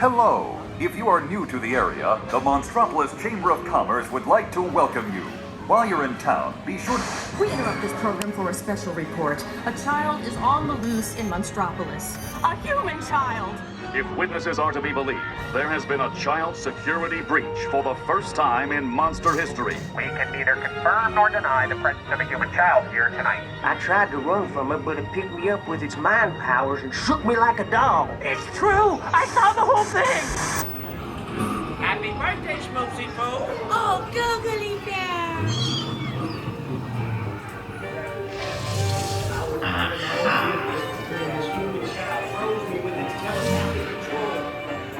Hello! If you are new to the area, the Monstropolis Chamber of Commerce would like to welcome you. While you're in town, be sure to... We interrupt this program for a special report. A child is on the loose in Monstropolis. A human child! If witnesses are to be believed, there has been a child security breach for the first time in monster history. We can neither confirm nor deny the presence of a human child here tonight. I tried to run from it, but it picked me up with its mind powers and shook me like a dog. It's true! I saw the whole thing! Happy birthday, Schmoopsy Poo! Oh, googly bear!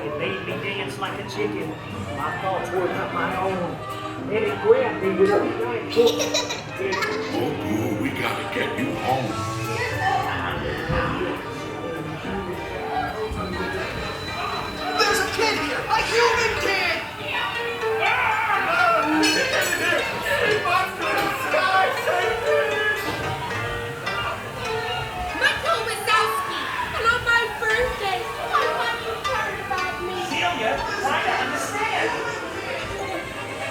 It made me dance like a chicken. My thoughts were not my own. And it grabbed me with a giant hook. Oh, we gotta get you home. There's a kid here! A human kid! Michael Wazowski! And on my birthday, I want you to hear about me. Celia, try to understand!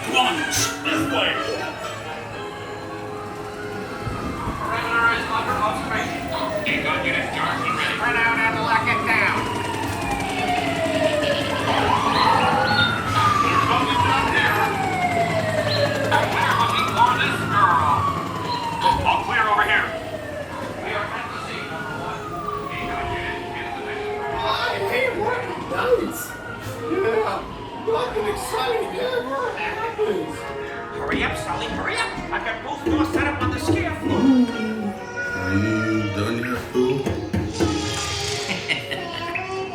Come on, this way. Regularized under observation. Ain't gonna get it dark already. Run out and lock it down. There's nothing down here. We're looking for this girl. All clear over here. We are at the scene, number one. Ain't gonna get it. Get the next one. I hate working nights. Yeah, nothing exciting ever happens. Hurry up, Sulley, hurry up! I've got both doors set up on the scare floor. Are you done yet, fool?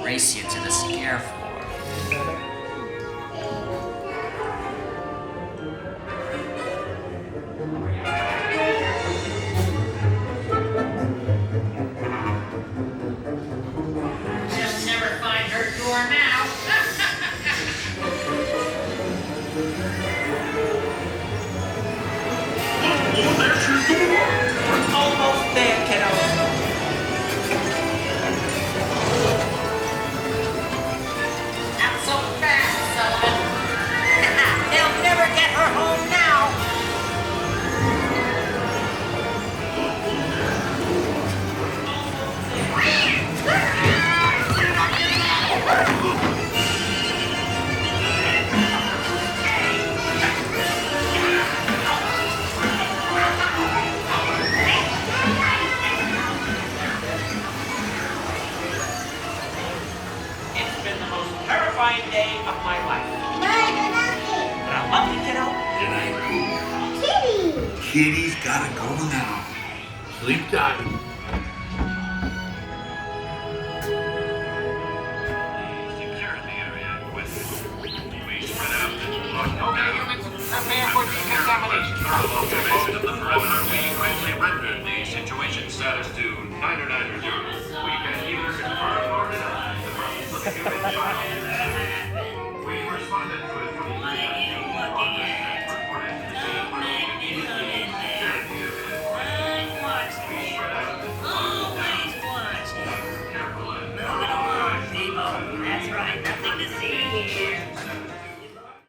Race you to the scare floor. Just never find her door now. Oh, there's your door. Almost there, kiddo. Not so fast, Sullivan. They'll never get her home now. It's been the most terrifying day of my life. But I love you, kiddo. Good night. Kitty's gotta go now. Sleep tight. Secure the area with... We spread out this... Okay, humans, prepare for decontamination. Observation of the perimeter, we quickly rendered the situation status to 990. We can either confirm or deny the presence of a human child